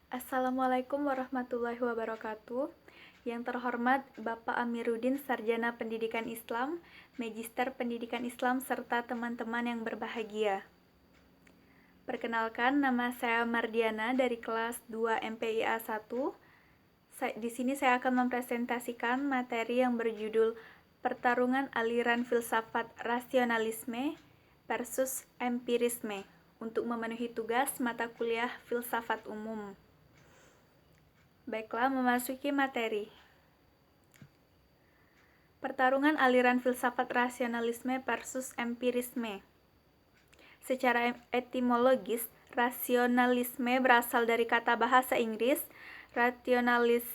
Assalamualaikum warahmatullahi wabarakatuh. Yang terhormat Bapak Amiruddin, Sarjana Pendidikan Islam, Magister Pendidikan Islam, serta teman-teman yang berbahagia. Perkenalkan, nama saya Mardiana dari kelas 2 MPIA 1. Di sini saya akan mempresentasikan materi yang berjudul Pertarungan Aliran Filsafat Rasionalisme versus Empirisme untuk memenuhi tugas mata kuliah Filsafat Umum. Baiklah, memasuki materi. Pertarungan aliran filsafat rasionalisme versus empirisme. Secara etimologis, rasionalisme berasal dari kata bahasa Inggris rationalis.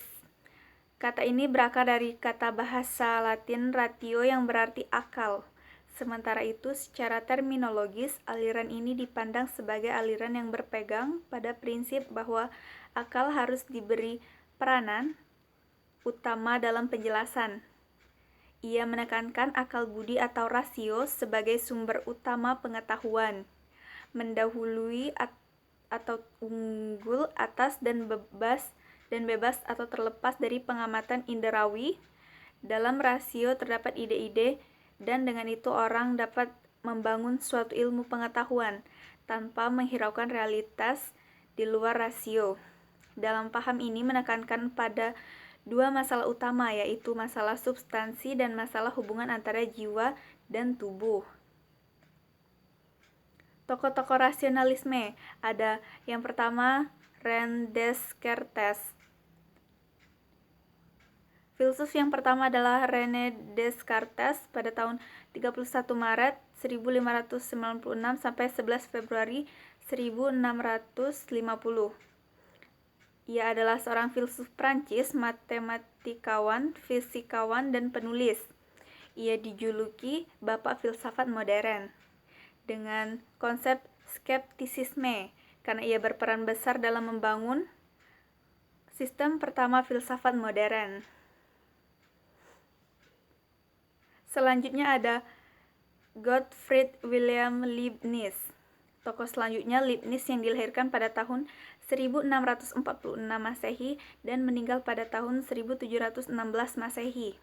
Kata ini berakar dari kata bahasa Latin ratio yang berarti akal. Sementara itu, secara terminologis, aliran ini dipandang sebagai aliran yang berpegang pada prinsip bahwa akal harus diberi peranan utama dalam penjelasan. Ia menekankan akal budi atau rasio sebagai sumber utama pengetahuan, mendahului atau unggul atas dan bebas atau terlepas dari pengamatan inderawi. Dalam rasio terdapat ide-ide, dan dengan itu orang dapat membangun suatu ilmu pengetahuan tanpa menghiraukan realitas di luar rasio. Dalam paham ini menekankan pada dua masalah utama, yaitu masalah substansi dan masalah hubungan antara jiwa dan tubuh. Tokoh-tokoh rasionalisme ada yang pertama René Descartes. Filsuf yang pertama adalah René Descartes pada tahun 31 Maret 1596 sampai 11 Februari 1650. Ia adalah seorang filsuf Prancis, matematikawan, fisikawan, dan penulis. Ia dijuluki Bapak Filsafat Modern dengan konsep skeptisisme karena ia berperan besar dalam membangun sistem pertama filsafat modern. Selanjutnya ada Gottfried Wilhelm Leibniz. Tokoh selanjutnya Leibniz yang dilahirkan pada tahun 1646 Masehi dan meninggal pada tahun 1716 Masehi.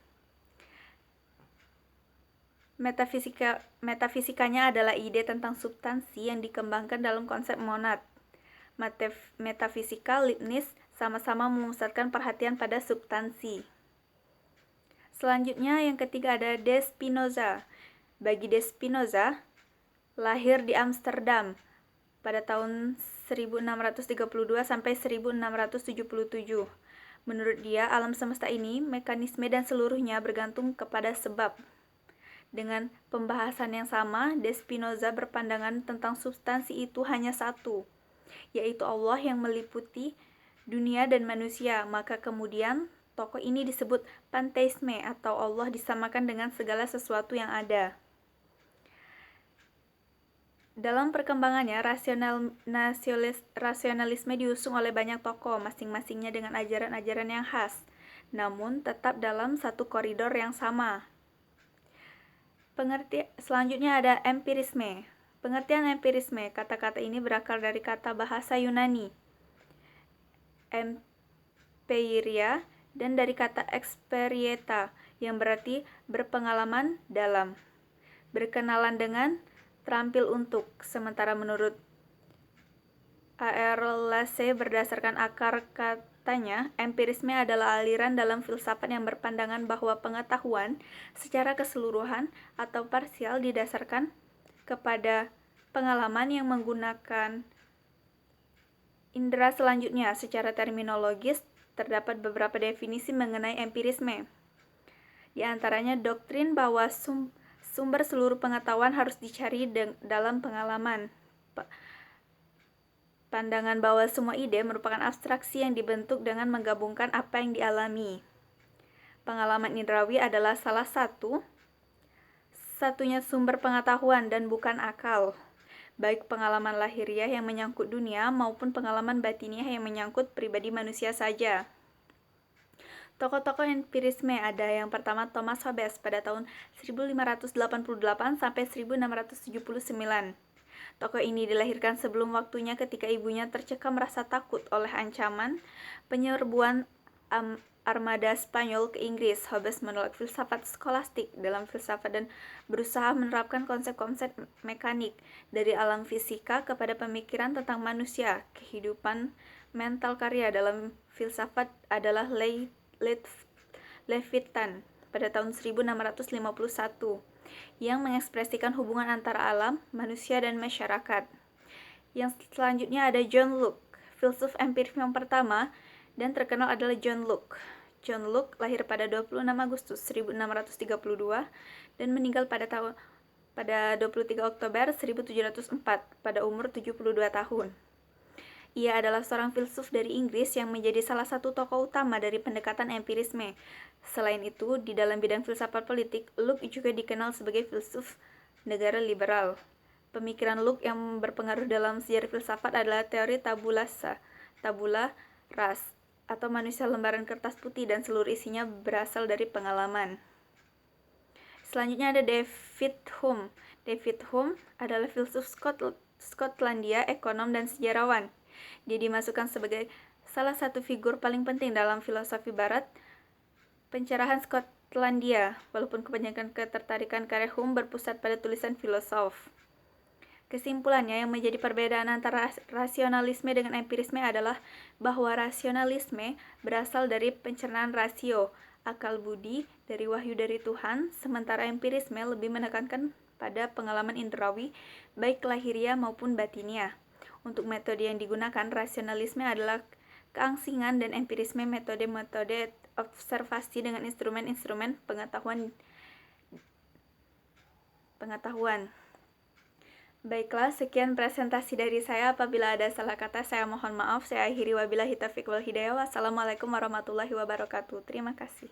Metafisikanya adalah ide tentang substansi yang dikembangkan dalam konsep monad. Metafisika Leibniz sama-sama memusatkan perhatian pada substansi. Selanjutnya yang ketiga ada De Spinoza. Bagi De Spinoza, lahir di Amsterdam pada tahun 1632 sampai 1677. Menurut dia, alam semesta ini, mekanisme dan seluruhnya bergantung kepada sebab. Dengan pembahasan yang sama, De Spinoza berpandangan tentang substansi itu hanya satu, yaitu Allah yang meliputi dunia dan manusia. Maka kemudian tokoh ini disebut panteisme atau Allah disamakan dengan segala sesuatu yang ada. Dalam perkembangannya, rasionalisme diusung oleh banyak tokoh, masing-masingnya dengan ajaran-ajaran yang khas, namun tetap dalam satu koridor yang sama. Selanjutnya ada empirisme. Pengertian empirisme, kata-kata ini berakar dari kata bahasa Yunani, empeiria, dan dari kata experieta, yang berarti berpengalaman dalam, berkenalan dengan, terampil untuk. Sementara menurut A.R. Lasse, berdasarkan akar katanya, empirisme adalah aliran dalam filsafat yang berpandangan bahwa pengetahuan secara keseluruhan atau parsial didasarkan kepada pengalaman yang menggunakan indera. Selanjutnya, secara terminologis, terdapat beberapa definisi mengenai empirisme. Di antaranya doktrin bahwa sumber seluruh pengetahuan harus dicari dalam pengalaman. Pandangan bahwa semua ide merupakan abstraksi yang dibentuk dengan menggabungkan apa yang dialami. Pengalaman indrawi adalah salah satunya sumber pengetahuan dan bukan akal, baik pengalaman lahiriah yang menyangkut dunia maupun pengalaman batiniah yang menyangkut pribadi manusia saja. Tokoh-tokoh empirisme ada yang pertama Thomas Hobbes pada tahun 1588 sampai 1679. Tokoh ini dilahirkan sebelum waktunya ketika ibunya tercekam rasa takut oleh ancaman penyerbuan armada Spanyol ke Inggris. Hobbes menolak filsafat skolastik dalam filsafat dan berusaha menerapkan konsep-konsep mekanik dari alam fisika kepada pemikiran tentang manusia. Kehidupan mental karya dalam filsafat adalah Leviathan pada tahun 1651 yang mengekspresikan hubungan antara alam, manusia, dan masyarakat. Yang selanjutnya ada John Locke, filsuf empiris yang pertama dan terkenal adalah John Locke. John Locke lahir pada 26 Agustus 1632 dan meninggal pada 23 Oktober 1704 pada umur 72 tahun. Ia adalah seorang filsuf dari Inggris yang menjadi salah satu tokoh utama dari pendekatan empirisme. Selain itu, di dalam bidang filsafat politik, Locke juga dikenal sebagai filsuf negara liberal. Pemikiran Locke yang berpengaruh dalam sejarah filsafat adalah teori tabula ras, atau manusia lembaran kertas putih dan seluruh isinya berasal dari pengalaman. Selanjutnya ada David Hume. David Hume adalah filsuf Skotlandia, ekonom, dan sejarawan. Dia dimasukkan sebagai salah satu figur paling penting dalam filosofi barat pencerahan Skotlandia, walaupun kebanyakan ketertarikan karya Hume berpusat pada tulisan filosof. Kesimpulannya, yang menjadi perbedaan antara rasionalisme dengan empirisme adalah bahwa rasionalisme berasal dari pencernaan rasio, akal budi, dari wahyu dari Tuhan, sementara empirisme lebih menekankan pada pengalaman indrawi, baik lahiriah maupun batiniah. Untuk metode yang digunakan, rasionalisme adalah keangsingan dan empirisme metode-metode observasi dengan instrumen-instrumen pengetahuan. Baiklah, sekian presentasi dari saya. Apabila ada salah kata, saya mohon maaf. Saya akhiri, wabillahi taufiq wal hidayah. Wassalamualaikum warahmatullahi wabarakatuh. Terima kasih.